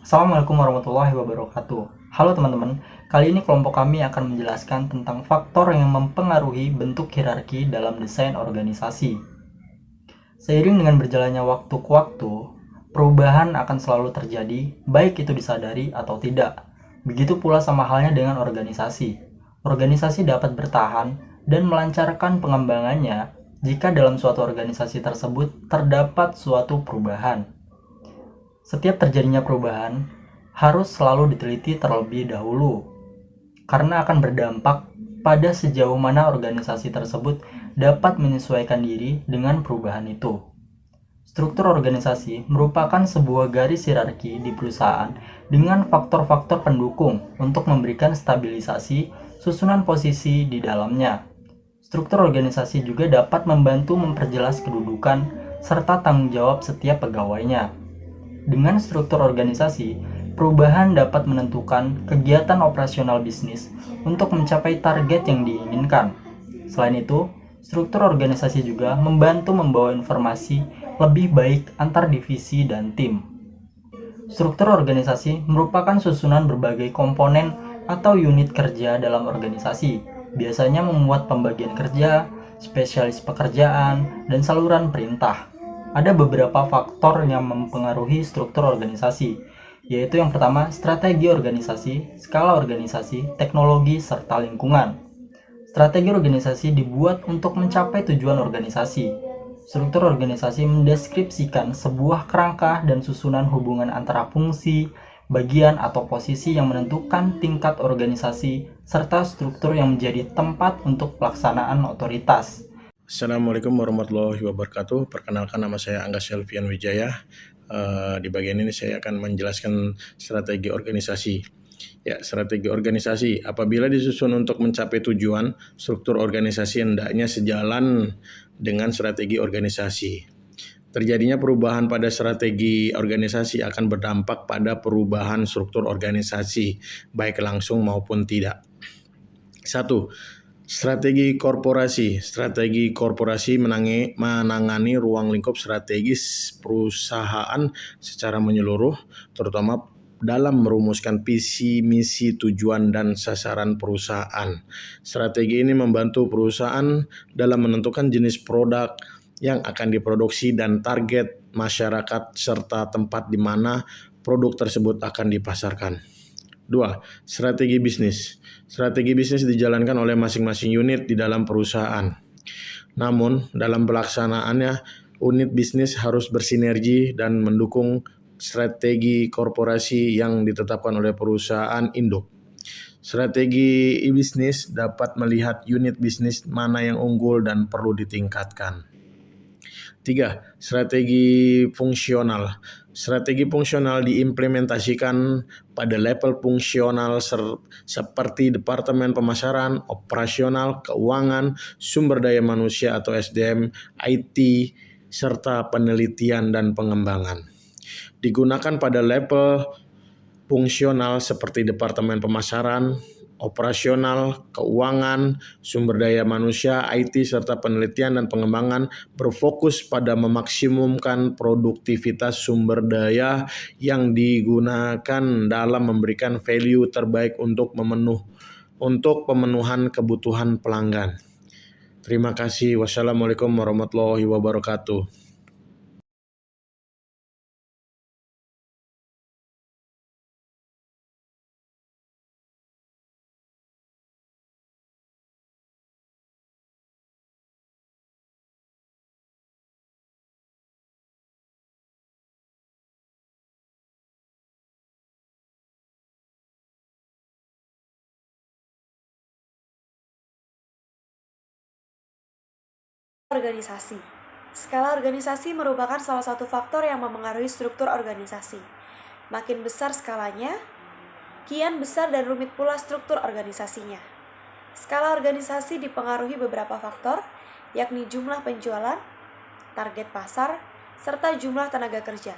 Assalamualaikum warahmatullahi wabarakatuh. Halo teman-teman, kali ini kelompok kami akan menjelaskan tentang faktor yang mempengaruhi bentuk hierarki dalam desain organisasi. Seiring dengan berjalannya waktu ke waktu, perubahan akan selalu terjadi, baik itu disadari atau tidak. Begitu pula sama halnya dengan organisasi. Organisasi dapat bertahan dan melancarkan pengembangannya jika dalam suatu organisasi tersebut terdapat suatu perubahan. Setiap terjadinya perubahan harus selalu diteliti terlebih dahulu, karena akan berdampak pada sejauh mana organisasi tersebut dapat menyesuaikan diri dengan perubahan itu. Struktur organisasi merupakan sebuah garis hierarki di perusahaan dengan faktor-faktor pendukung untuk memberikan stabilisasi susunan posisi di dalamnya. Struktur organisasi juga dapat membantu memperjelas kedudukan serta tanggung jawab setiap pegawainya. Dengan struktur organisasi, perubahan dapat menentukan kegiatan operasional bisnis untuk mencapai target yang diinginkan. Selain itu, struktur organisasi juga membantu membawa informasi lebih baik antar divisi dan tim. Struktur organisasi merupakan susunan berbagai komponen atau unit kerja dalam organisasi, biasanya memuat pembagian kerja, spesialis pekerjaan, dan saluran perintah. Ada beberapa faktor yang mempengaruhi struktur organisasi, yaitu yang pertama, strategi organisasi, skala organisasi, teknologi, serta lingkungan. Strategi organisasi dibuat untuk mencapai tujuan organisasi. Struktur organisasi mendeskripsikan sebuah kerangka dan susunan hubungan antara fungsi, bagian atau posisi yang menentukan tingkat organisasi, serta struktur yang menjadi tempat untuk pelaksanaan otoritas. Assalamualaikum warahmatullahi wabarakatuh. Perkenalkan, nama saya Angga Selvian Wijaya. Di bagian ini saya akan menjelaskan strategi organisasi. Ya, strategi organisasi apabila disusun untuk mencapai tujuan, struktur organisasi hendaknya sejalan dengan strategi organisasi. Terjadinya perubahan pada strategi organisasi akan berdampak pada perubahan struktur organisasi, baik langsung maupun tidak. 1. Strategi korporasi. Strategi korporasi menangani ruang lingkup strategis perusahaan secara menyeluruh, terutama dalam merumuskan visi, misi, tujuan, dan sasaran perusahaan. Strategi ini membantu perusahaan dalam menentukan jenis produk yang akan diproduksi dan target masyarakat serta tempat di mana produk tersebut akan dipasarkan. 2. Strategi bisnis. Strategi bisnis dijalankan oleh masing-masing unit di dalam perusahaan. Namun, dalam pelaksanaannya, unit bisnis harus bersinergi dan mendukung strategi korporasi yang ditetapkan oleh perusahaan induk. Strategi bisnis dapat melihat unit bisnis mana yang unggul dan perlu ditingkatkan. 3. Strategi fungsional. Strategi fungsional diimplementasikan pada level fungsional seperti Departemen Pemasaran, Operasional, Keuangan, Sumber Daya Manusia atau SDM, IT, serta penelitian dan pengembangan. Digunakan pada level fungsional seperti Departemen Pemasaran, Operasional, Keuangan, Sumber Daya Manusia, IT, serta penelitian dan pengembangan berfokus pada memaksimumkan produktivitas sumber daya yang digunakan dalam memberikan value terbaik untuk pemenuhan kebutuhan pelanggan. Terima kasih. Wassalamualaikum warahmatullahi wabarakatuh. Organisasi. Skala organisasi merupakan salah satu faktor yang memengaruhi struktur organisasi. Makin besar skalanya, kian besar dan rumit pula struktur organisasinya. Skala organisasi dipengaruhi beberapa faktor, yakni jumlah penjualan, target pasar, serta jumlah tenaga kerja.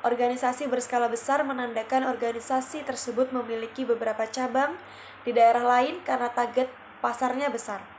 Organisasi berskala besar menandakan organisasi tersebut memiliki beberapa cabang di daerah lain karena target pasarnya besar.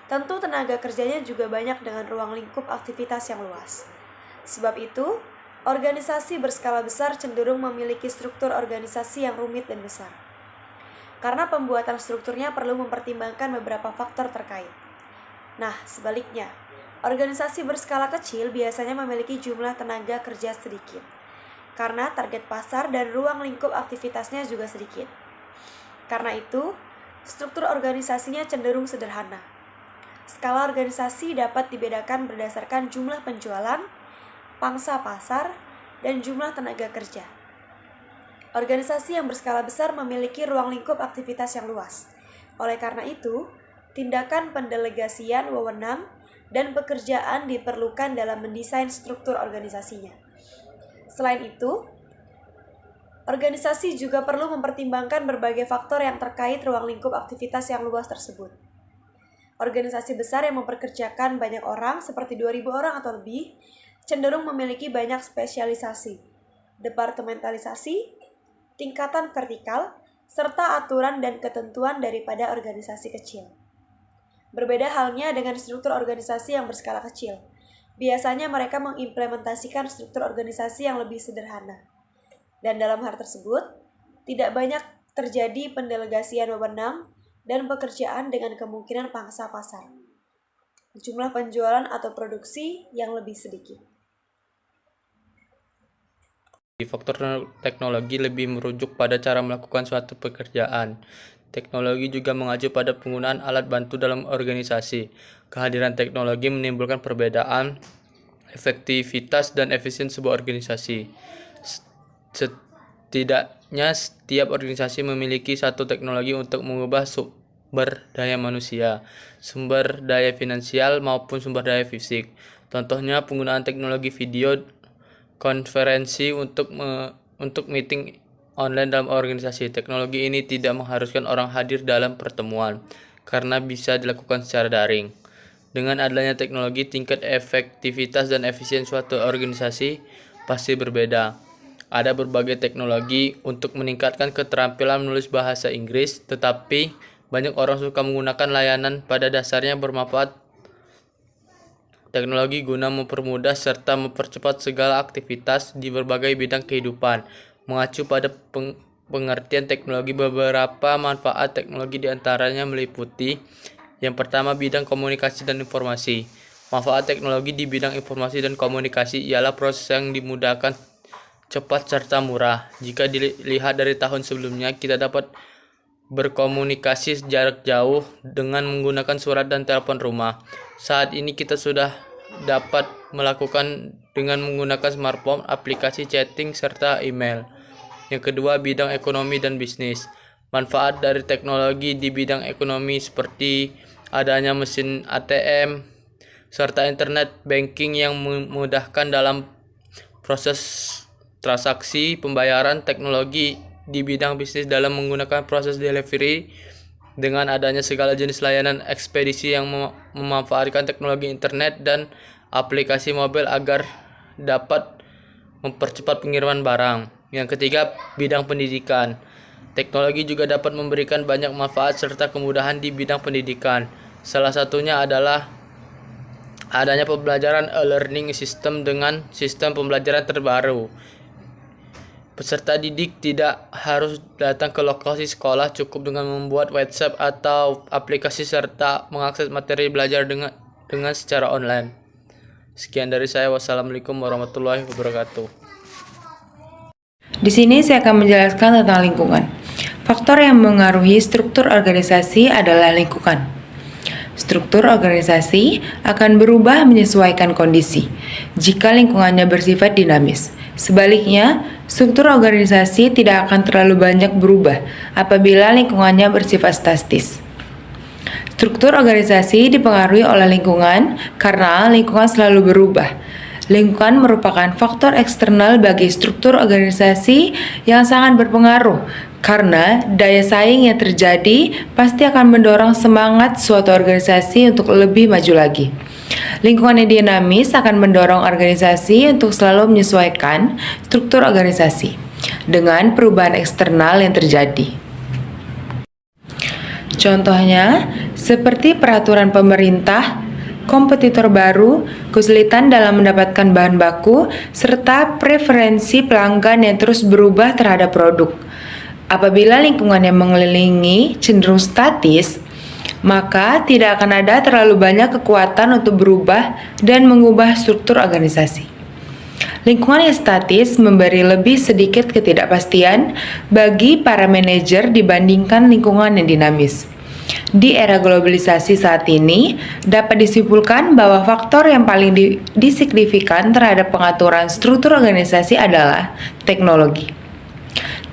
Tentu tenaga kerjanya juga banyak dengan ruang lingkup aktivitas yang luas. Sebab itu, Organisasi berskala besar cenderung memiliki struktur organisasi yang rumit dan besar. Karena pembuatan strukturnya perlu mempertimbangkan beberapa faktor terkait. Nah, sebaliknya, organisasi berskala kecil biasanya memiliki jumlah tenaga kerja sedikit. Karena target pasar dan ruang lingkup aktivitasnya juga sedikit. Karena itu, struktur organisasinya cenderung sederhana. Skala organisasi dapat dibedakan berdasarkan jumlah penjualan, pangsa pasar, dan jumlah tenaga kerja. Organisasi yang berskala besar memiliki ruang lingkup aktivitas yang luas. Oleh karena itu, tindakan pendelegasian wewenang dan pekerjaan diperlukan dalam mendesain struktur organisasinya. Selain itu, organisasi juga perlu mempertimbangkan berbagai faktor yang terkait ruang lingkup aktivitas yang luas tersebut. Organisasi besar yang mempekerjakan banyak orang, seperti 2.000 orang atau lebih, cenderung memiliki banyak spesialisasi, departementalisasi, tingkatan vertikal, serta aturan dan ketentuan daripada organisasi kecil. Berbeda halnya dengan struktur organisasi yang berskala kecil. Biasanya mereka mengimplementasikan struktur organisasi yang lebih sederhana. Dan dalam hal tersebut, tidak banyak terjadi pendelegasian wewenang dan pekerjaan dengan kemungkinan pangsa pasar. Jumlah penjualan atau produksi yang lebih sedikit. Faktor teknologi lebih merujuk pada cara melakukan suatu pekerjaan. Teknologi juga mengacu pada penggunaan alat bantu dalam organisasi. Kehadiran teknologi menimbulkan perbedaan efektivitas dan efisien sebuah organisasi. Setidaknya setiap organisasi memiliki satu teknologi untuk mengubah sumber daya manusia, sumber daya finansial maupun sumber daya fisik. Contohnya penggunaan teknologi video konferensi untuk meeting online dalam organisasi. Teknologi ini tidak mengharuskan orang hadir dalam pertemuan karena bisa dilakukan secara daring. Dengan adanya teknologi, tingkat efektivitas dan efisien suatu organisasi pasti berbeda. Ada berbagai teknologi untuk meningkatkan keterampilan menulis bahasa Inggris, tetapi banyak orang suka menggunakan layanan pada dasarnya bermanfaat teknologi guna mempermudah serta mempercepat segala aktivitas di berbagai bidang kehidupan. Mengacu pada pengertian teknologi, beberapa manfaat teknologi diantaranya meliputi: yang pertama, bidang komunikasi dan informasi. Manfaat teknologi di bidang informasi dan komunikasi ialah proses yang dimudahkan, cepat, serta murah. Jika dilihat dari tahun sebelumnya, kita dapat berkomunikasi jarak jauh dengan menggunakan surat dan telepon rumah. Saat ini kita sudah dapat melakukan dengan menggunakan smartphone, aplikasi chatting, serta email. Yang kedua, bidang ekonomi dan bisnis. Manfaat dari teknologi di bidang ekonomi seperti adanya mesin ATM, serta internet banking yang memudahkan dalam proses transaksi pembayaran. Teknologi di bidang bisnis dalam menggunakan proses delivery dengan adanya segala jenis layanan ekspedisi yang memanfaatkan teknologi internet dan aplikasi mobil agar dapat mempercepat pengiriman barang. Yang ketiga, bidang pendidikan. Teknologi juga dapat memberikan banyak manfaat serta kemudahan di bidang pendidikan. Salah satunya adalah adanya pembelajaran e-learning system dengan sistem pembelajaran terbaru. Peserta didik tidak harus datang ke lokasi sekolah, cukup dengan membuat website atau aplikasi serta mengakses materi belajar dengan secara online. Sekian dari saya. Wassalamualaikum warahmatullahi wabarakatuh. Di sini saya akan menjelaskan tentang lingkungan. Faktor yang mengaruhi struktur organisasi adalah lingkungan. Struktur organisasi akan berubah menyesuaikan kondisi jika lingkungannya bersifat dinamis. Sebaliknya, struktur organisasi tidak akan terlalu banyak berubah apabila lingkungannya bersifat statis. Struktur organisasi dipengaruhi oleh lingkungan karena lingkungan selalu berubah. Lingkungan merupakan faktor eksternal bagi struktur organisasi yang sangat berpengaruh karena daya saing yang terjadi pasti akan mendorong semangat suatu organisasi untuk lebih maju lagi. Lingkungan yang dinamis akan mendorong organisasi untuk selalu menyesuaikan struktur organisasi dengan perubahan eksternal yang terjadi. Contohnya, seperti peraturan pemerintah, kompetitor baru, kesulitan dalam mendapatkan bahan baku, serta preferensi pelanggan yang terus berubah terhadap produk. Apabila lingkungan yang mengelilingi cenderung statis, maka tidak akan ada terlalu banyak kekuatan untuk berubah dan mengubah struktur organisasi. Lingkungan yang statis memberi lebih sedikit ketidakpastian bagi para manajer dibandingkan lingkungan yang dinamis. Di era globalisasi saat ini, dapat disimpulkan bahwa faktor yang paling disignifikan terhadap pengaturan struktur organisasi adalah teknologi.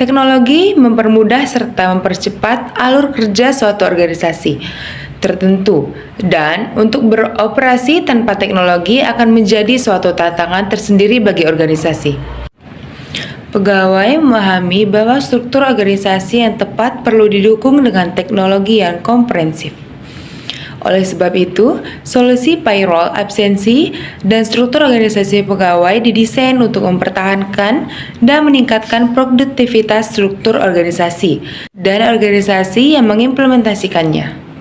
Teknologi mempermudah serta mempercepat alur kerja suatu organisasi tertentu, dan untuk beroperasi tanpa teknologi akan menjadi suatu tantangan tersendiri bagi organisasi. Pegawai memahami bahwa struktur organisasi yang tepat perlu didukung dengan teknologi yang komprehensif. Oleh sebab itu, solusi payroll, absensi, dan struktur organisasi pegawai didesain untuk mempertahankan dan meningkatkan produktivitas struktur organisasi dan organisasi yang mengimplementasikannya.